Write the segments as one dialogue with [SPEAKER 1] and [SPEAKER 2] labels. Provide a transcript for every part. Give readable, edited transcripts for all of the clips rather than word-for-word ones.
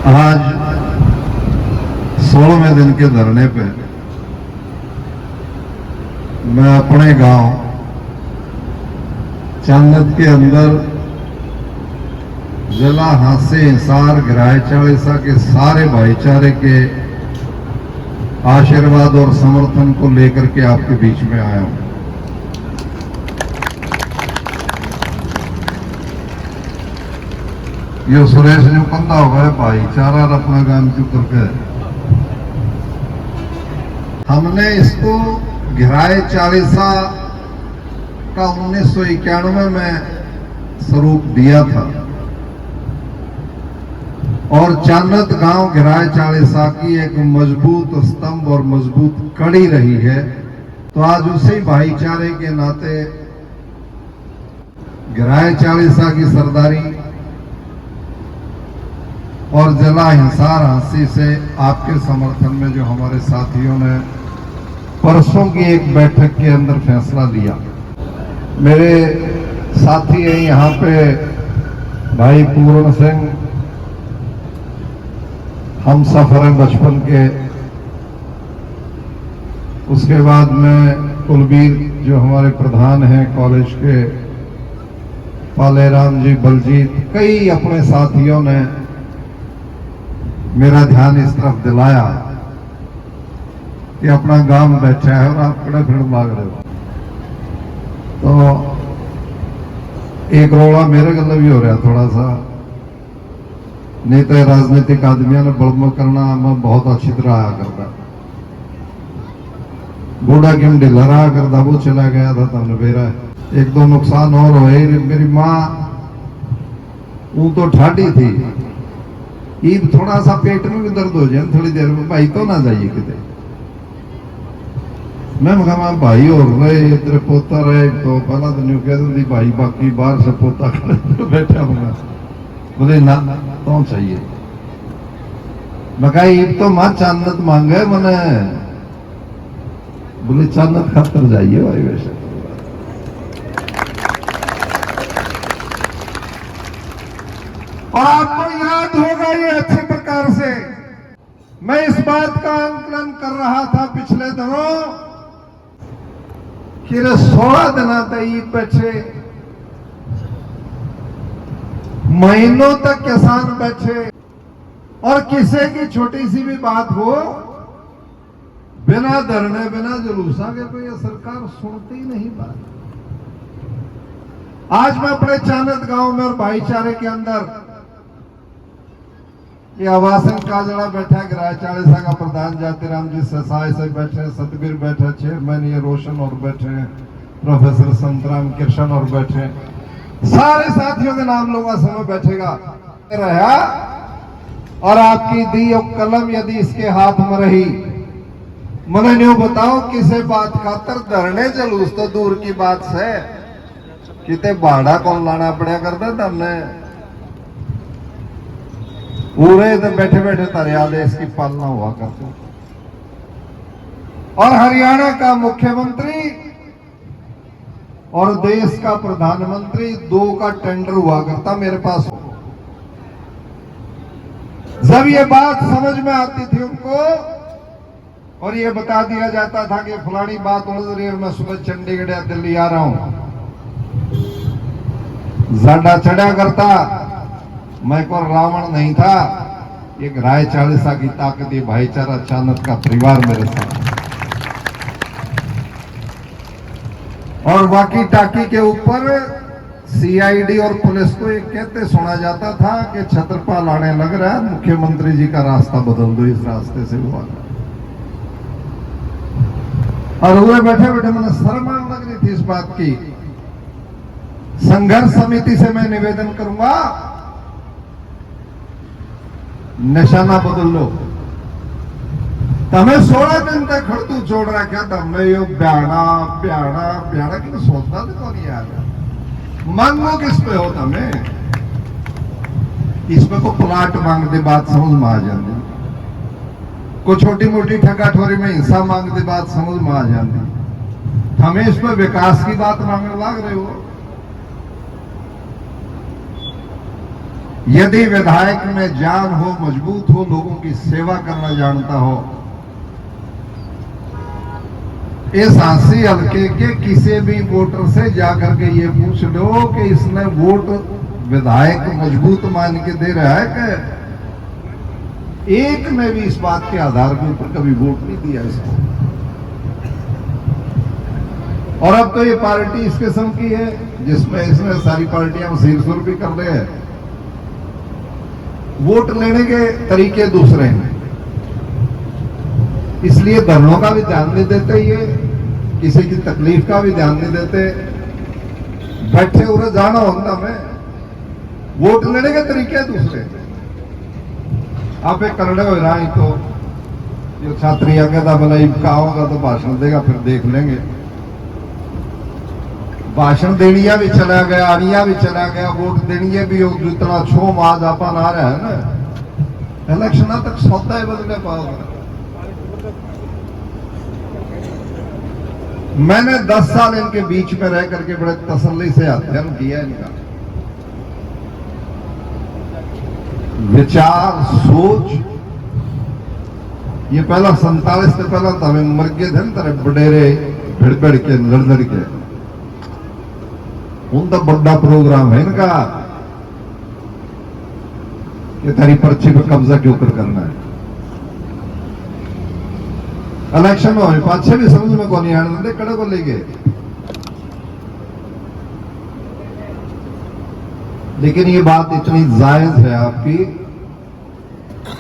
[SPEAKER 1] आज 16वें दिन के धरने पे मैं अपने गांव चांदत के अंदर जिला हांसी हिसार गिराए चालीसा के सारे भाईचारे के आशीर्वाद और समर्थन को लेकर के आपके बीच में आया हूं। यो सुरेश ने कंधा हो गया भाईचारा अपना गांव क्यों करके हमने इसको गिराए चालीसा का 1991 में स्वरूप दिया था और चांदत गांव गिराए चालीसा की एक मजबूत स्तंभ और मजबूत कड़ी रही है। तो आज उसी भाईचारे के नाते गिराए चालीसा की सरदारी और जिला हिसार हांसी से आपके समर्थन में जो हमारे साथियों ने परसों की एक बैठक के अंदर फैसला लिया। मेरे साथी हैं यहाँ पे भाई पूर्ण सिंह, हम सफर हैं बचपन के। उसके बाद में कुलबीर जो हमारे प्रधान हैं कॉलेज के, पालेराम जी, बलजीत, कई अपने साथियों ने मेरा ध्यान इस तरफ दिलाया कि अपना गांव बैठा है और आप कड़े फिर मांग रहे हो। तो एक रोड़ा मेरे गले भी हो रहा थोड़ा सा, नहीं तो राजनीतिक आदमियों ने बड़म करना मैं बहुत अच्छी तरह आया करता। बूढ़ा किम ढिला रहा करता, वो चला गया था तब मेरा एक दो नुकसान और हुए। मेरी माँ वो तो ठाडी थी, ईद थोड़ा सा पेट में भी दर्द हो जाए थोड़ी देर में, भाई तो ना जाइए कितने। मैं कहा भाई और रहे इधर पोता रहे तो पहला तो नहीं कह दी भाई, बाकी बाहर से पोता करे तो बैठा होगा। बोले ना तो चाहिए। मैं कहा ईद तो मां चांदत मांगे मैंने। बोले चांदत खातर जाइए भाई। वैसे और आपको याद होगा ये अच्छे प्रकार से, मैं इस बात का आंकलन कर रहा था पिछले दिनों कि 16 दिन ईद बैठे, महीनों तक किसान बैठे और किसी की छोटी सी भी बात हो बिना धरने बिना जुलूसा के तो ये सरकार सुनती नहीं बात। आज मैं अपने चांदत गांव में और भाईचारे के अंदर ये आवासन काजड़ा बैठा, गिराए चालीसा का प्रधान जातिराम जी ससाय से बैठे, सतबीर बैठे, चेयरमैन ये रोशन और बैठे, प्रोफेसर संतराम कृष्ण और बैठे, सारे साथियों के नाम लूंगा, समय बैठेगा रहा। और आपकी दी और कलम यदि इसके हाथ में रही, मैंने न्यू बताओ किसे बात खातर धरने जलूस तो दूर की बात से किते भाड़ा कौन लाना पड़ा करता था हमने। पूरे तो बैठे बैठे तारे आदेश की पालना हुआ करते। और हरियाणा का मुख्यमंत्री और देश का प्रधानमंत्री दो का टेंडर हुआ करता मेरे पास। जब ये बात समझ में आती थी उनको और ये बता दिया जाता था कि फलानी बात उलझ रही है, मैं सुबह चंडीगढ़ या दिल्ली आ रहा हूं, जाडा चढ़ा करता। मैं को रावण नहीं था। ये गिराए चालीसा की ताकत, ये भाईचारा, चांदत का परिवार मेरे साथ। और बाकी टाकी के ऊपर सीआईडी और पुलिस को ये कहते सुना जाता था कि छत्रपाल आने लग रहा है, मुख्यमंत्री जी का रास्ता बदल दो, इस रास्ते से हुआ। और हुए बैठे बैठे मैंने शर्म लग रही थी इस बात की। संघर्ष समिति से मैं निवेदन करूंगा, निशाना बदल लो। तमें 16 दिन तक खड़तू छोड़ रखा था, मैं यो ब्याणा ब्याणा ब्याणा कि सोचता तो कौन यार मांगो किस पे हो तमें। इसमें को प्लाट मांग दे बात समझ में आ जाती, को छोटी मोटी ठगाठोरी में हिस्सा मांग दे बात समझ में आ जाती। हमें इसमें विकास की बात मांगने लग रहे हो। यदि विधायक में जान हो, मजबूत हो, लोगों की सेवा करना जानता हो, इस हांसी हल्के के किसी भी वोटर से जाकर के ये पूछ लो कि इसने वोट विधायक मजबूत मान के दे रहा है कि एक ने भी इस बात के आधार के ऊपर कभी वोट नहीं दिया इसको। और अब तो ये पार्टी इस किस्म की है जिसमें इसमें सारी पार्टियां वसील सुर भी कर रहे हैं। वोट लेने के तरीके दूसरे हैं, इसलिए धर्मों का भी ध्यान नहीं देते, ये किसी की तकलीफ का भी ध्यान नहीं देते। बैठे उरे जाना होता में वोट लेने के तरीके दूसरे। आप एक करने हो रहा ही तो जो छात्री आगे था बोला इबका होगा तो भाषण देगा, फिर देख लेंगे। भाषण देनिया भी चला गया, आनिया भी चला गया, वोट देनिया भी हो, जितना छो आज अपन आ रहा है ना, इलेक्शन तक सौदा ही बदले पाओगे। मैंने 10 साल इनके बीच में रह करके बड़े तसल्ली से अध्ययन किया इनका विचार, सोच। ये पहला 47 से पहला था मर गए थे तेरे बडेरे भिड़ भिड़ के लड़ के। उनका बड़ा प्रोग्राम है इनका कि तेरी पर्ची पर कब्जा क्यों कर करना है। इलेक्शन में पाछे भी समझ में को नहीं आने देते, कड़े को ले गए। लेकिन ये बात इतनी जायज है आपकी,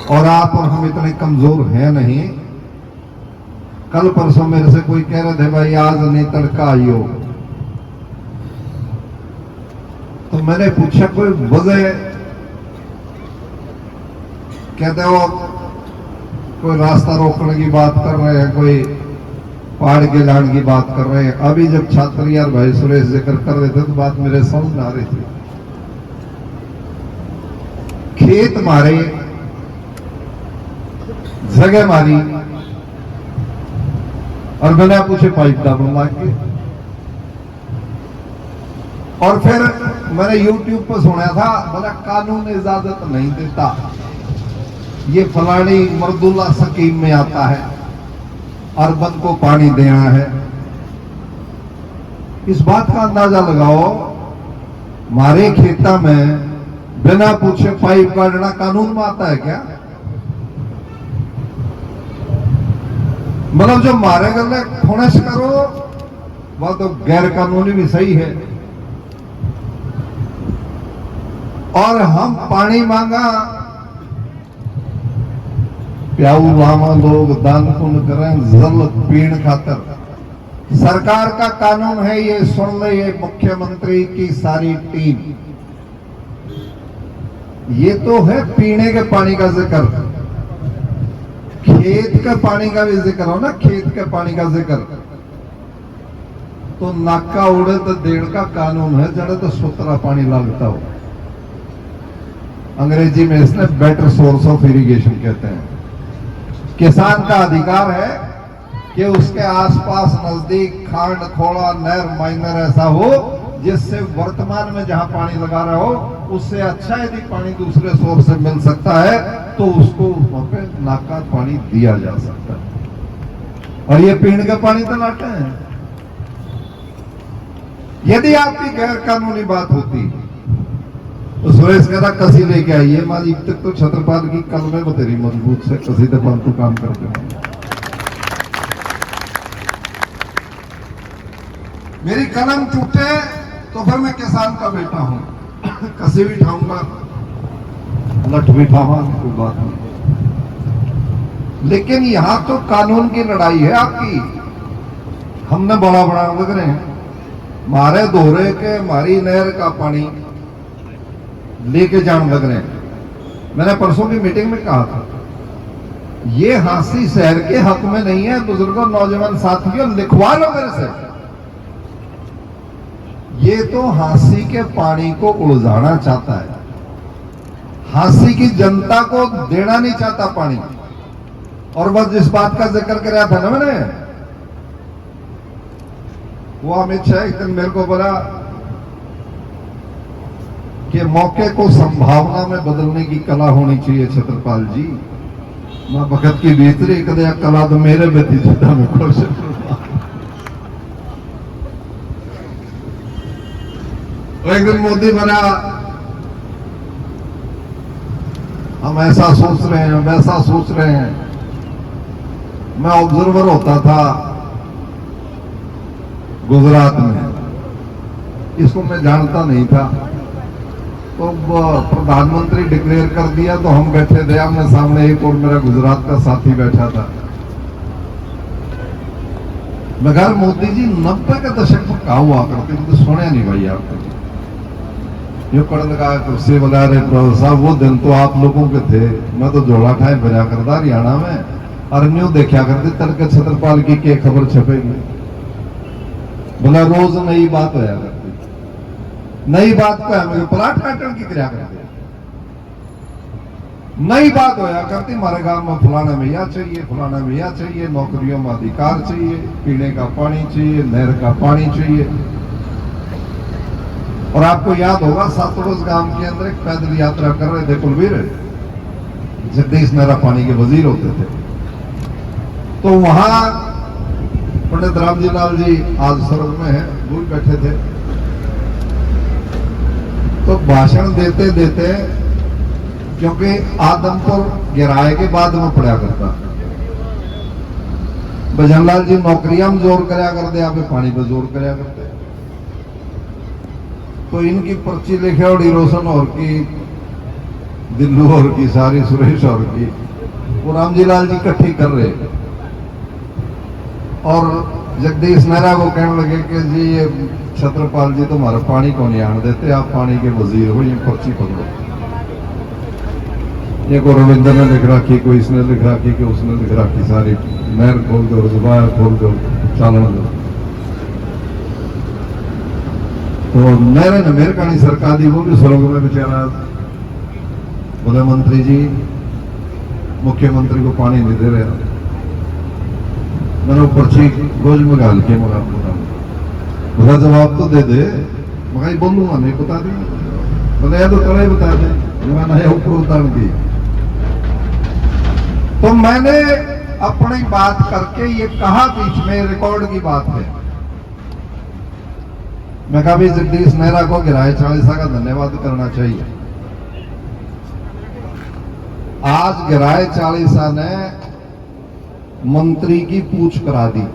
[SPEAKER 1] और आप और हम इतने कमजोर हैं नहीं। कल परसों मेरे से कोई कह रहे थे भाई आज नहीं तड़का आइयो, तो मैंने पूछा कोई वजह? कहते हो कोई रास्ता रोकने की बात कर रहे हैं, कोई पहाड़ के लाड़ की बात कर रहे हैं। अभी जब छात्र यार भाई सुरेश जिक्र कर रहे थे तो बात मेरे समझ में आ रही थी। खेत मारे, जगह मारी और बिना पूछे पाइप डालने लग गए। और फिर मैंने YouTube पर सुना था, बोला कानून इजाजत नहीं देता, ये फलानी मर्दुल्ला स्कीम में आता है, अर्बन को पानी देना है। इस बात का अंदाजा लगाओ, हमारे खेता में बिना पूछे पाइप काटना कानून में आता है क्या? मतलब जो मारे गले खुनस करो वह तो गैर कानूनी भी सही है। और हम पानी मांगा, प्याऊ लामा लोग दान पुण्य करें जल पीण खातर। सरकार का कानून है, ये सुन ले ये मुख्यमंत्री की सारी टीम। ये तो है पीने के पानी का जिक्र, खेत के पानी का भी जिक्र हो ना, खेत के पानी का जिक्र। तो नाका उड़े तो देड़ का कानून है, जड़े तो सुतरा पानी लगता हो। अंग्रेजी में इसने बेटर सोर्स ऑफ इरिगेशन कहते हैं। किसान का अधिकार है कि उसके आसपास नजदीक खांड, खोड़ा, नहर, माइनर ऐसा हो जिससे वर्तमान में जहां पानी लगा रहा हो उससे अच्छा यदि पानी दूसरे सोर्स से मिल सकता है तो उसको वहां पे नाका पानी दिया जा सकता है। और ये पीने का पानी तो लाते हैं। यदि आपकी गैर कानूनी बात होती तो सुरेश कहता कसी लेके आइए, माली तक तो छत्रपाल की कलमे में तेरी मजबूत से कसी तो फालतू काम करते हैं। मेरी कलम टूटे तो फिर मैं किसान का बेटा हूं, कसी भी ठाऊंगा, लठ भी ठावा, कोई बात नहीं। लेकिन यहां तो कानून की लड़ाई है आपकी। हमने बड़ा बड़ा लग रहे हैं, मारे दोहरे के मारी नहर का पानी लेके जान लग रहे हैं। मैंने परसों की मीटिंग में कहा था, ये हांसी शहर के हक में नहीं है। बुजुर्गों, नौजवान साथियों, लिखवा लो मेरे से। ये तो हांसी के पानी को उलझाना चाहता है, हांसी की जनता को देना नहीं चाहता पानी। और बस जिस बात का जिक्र कराया था ना मैंने, वो अमित शाह एक दिन मेरे को बोला कि मौके को संभावना में बदलने की कला होनी चाहिए छत्रपाल जी। मैं वक्त की भीतरी कदे कला तो मेरे बेटी जुदा में खुश। एक दिन मोदी बना, हम ऐसा सोच रहे हैं वैसा सोच रहे हैं। मैं ऑब्जर्वर होता था गुजरात में, इसको मैं जानता नहीं था। तो प्रधानमंत्री डिक्लेयर कर दिया तो हम बैठे थे आमने सामने, एक और मेरा गुजरात का साथी बैठा था। मैं कहा मोदी जी 90 के दशक में कहा हुआ करते, तो सुने नहीं भाई आपको यो कड़ लगा कुर्सी बना रहे प्रोफेसर साहब, वो दिन तो आप लोगों के थे। मैं तो झोला खाए बजा करता हरियाणा में, और न्यू देखा करते तड़के छत्रपाल की के खबर छपेगी। बोला रोज नई बात होया करती, नई बात को हमें प्लाट काटन की क्रिया करते, नई बात होया करती हमारे गांव में फलाना में यह चाहिए, फलाना में यह चाहिए, नौकरियों में अधिकार चाहिए, पीने का पानी चाहिए, नहर का पानी चाहिए। और आपको याद होगा सातोड़स गांव के अंदर एक पैदल यात्रा कर रहे थे कुलवीर, जगदीश नेहरा पानी के वजीर होते थे। तो वहां पंडित रामजी लाल जी आज स्वर्ग में है, वो बैठे थे। तो भाषण देते देते, क्योंकि आदमपुर गिराए के बाद में पड़ा करता, भजनलाल जी नौकरियां में जोर कराया करते, आप पानी पे जोर कराया करते। तो इनकी पर्ची लिखे और रोशन और की, दिल्लू और की, सारी सुरेश और की, वो रामजी लाल जी इकट्ठी कर रहे। और जगदीश नेहरा को कहने लगे कि जी ये छत्रपाल जी तुम्हारा पानी को नहीं आने देते, आप पानी के वजीर हो, ये पर्ची पकड़ो। ये को रविंद्र ने लिख रखी, कोई इसने लिख रखी, कि उसने लिख रखी, सारी नहर खोल दो, जुबान खोल दो, चालन दो। तो नहर ने मेरे कहानी सरकार दी, वो भी स्वर्ग में बेचारा। बोले मंत्री जी मुख्यमंत्री को पानी नहीं दे रहे। मैंने पर्ची गोज में गाल के बोला जवाब तो दे दे। मैं बोलूंगा नहीं, बता दी। बोले या तो कड़े बता दे, मैंने ऊपर उतार दी। तो मैंने अपनी बात करके ये कहा, बीच में रिकॉर्ड की बात है, मैं कहा भी जगदीश नेहरा को गिराए चालीसा का धन्यवाद करना चाहिए। आज गिराए चालीसा ने मंत्री की पूछ करा दी।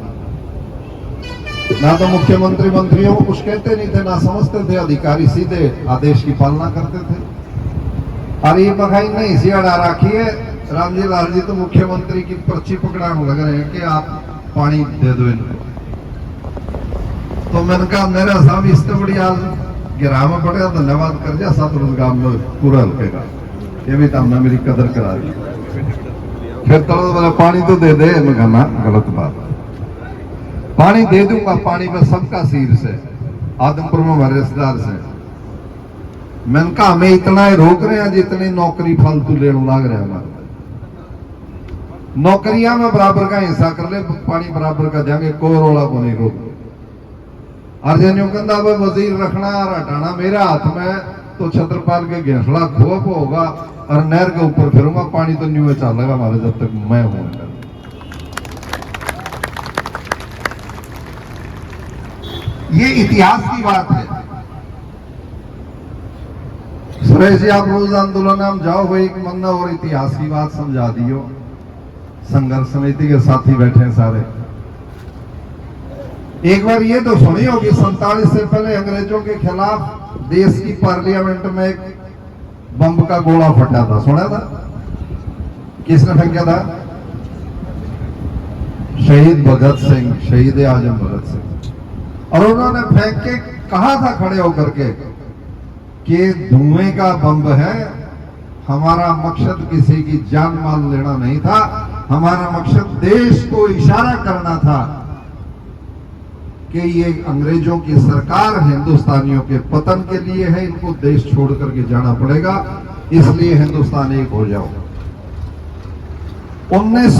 [SPEAKER 1] ना तो मुख्यमंत्री मंत्रियों को कुछ कहते नहीं थे, ना समझते थे, अधिकारी सीधे आदेश की पालना करते थे। और ये बखाई नहीं सी अड़ा रखी है, रामजी लाल जी तो मुख्यमंत्री की पर्ची पकड़ाने लग रहे हैं कि आप पानी दे दो इनको। तो मैंने कहा मेरा साहब इससे बड़ी आज गिरा में पड़ेगा, धन्यवाद कर दिया सतलुज गांव में पूरा हल्के का, ये भी तुमने मेरी कदर करा दी। फिर तो बोला पानी तो दे दे। मैं कहना गलत बात, पानी दे दूंगा, पानी में सबका सीर से, आदमपुर में हमारे रिश्तेदार से। मैंने कहा हमें इतना ही रोक रहे हैं जितनी नौकरी फालतू लेने लाग रहे हैं हमारे। नौकरियां में बराबर का हिस्सा कर ले, पानी बराबर का देंगे, कोई रोला को नहीं रोक। अर्जनियों कहता वजीर रखना और हटाना मेरा हाथ में, तो छत्रपाल के घेसला खोप होगा और नहर के ऊपर फिरूंगा, पानी तो न्यू चलेगा हमारे जब तक मैं हूं। ये इतिहास की बात है। सुरेश जी आप रोज आंदोलन में जाओ, वही मन्ना और इतिहास की बात समझा दियो। संघर्ष समिति के साथी बैठे हैं सारे। एक बार ये तो सुनी होगी 47 से पहले अंग्रेजों के खिलाफ देश की पार्लियामेंट में एक बम का गोला फटा था, सुना था? किसने फेंका था? शहीद भगत सिंह, शहीद आजम भगत सिंह। और उन्होंने फेंक के कहा था खड़े होकर के कि धुएं का बम है, हमारा मकसद किसी की जान माल लेना नहीं था, हमारा मकसद देश को इशारा करना था कि ये अंग्रेजों की सरकार हिंदुस्तानियों के पतन के लिए है, इनको देश छोड़ करके जाना पड़ेगा, इसलिए हिंदुस्तान एक हो जाओ। 19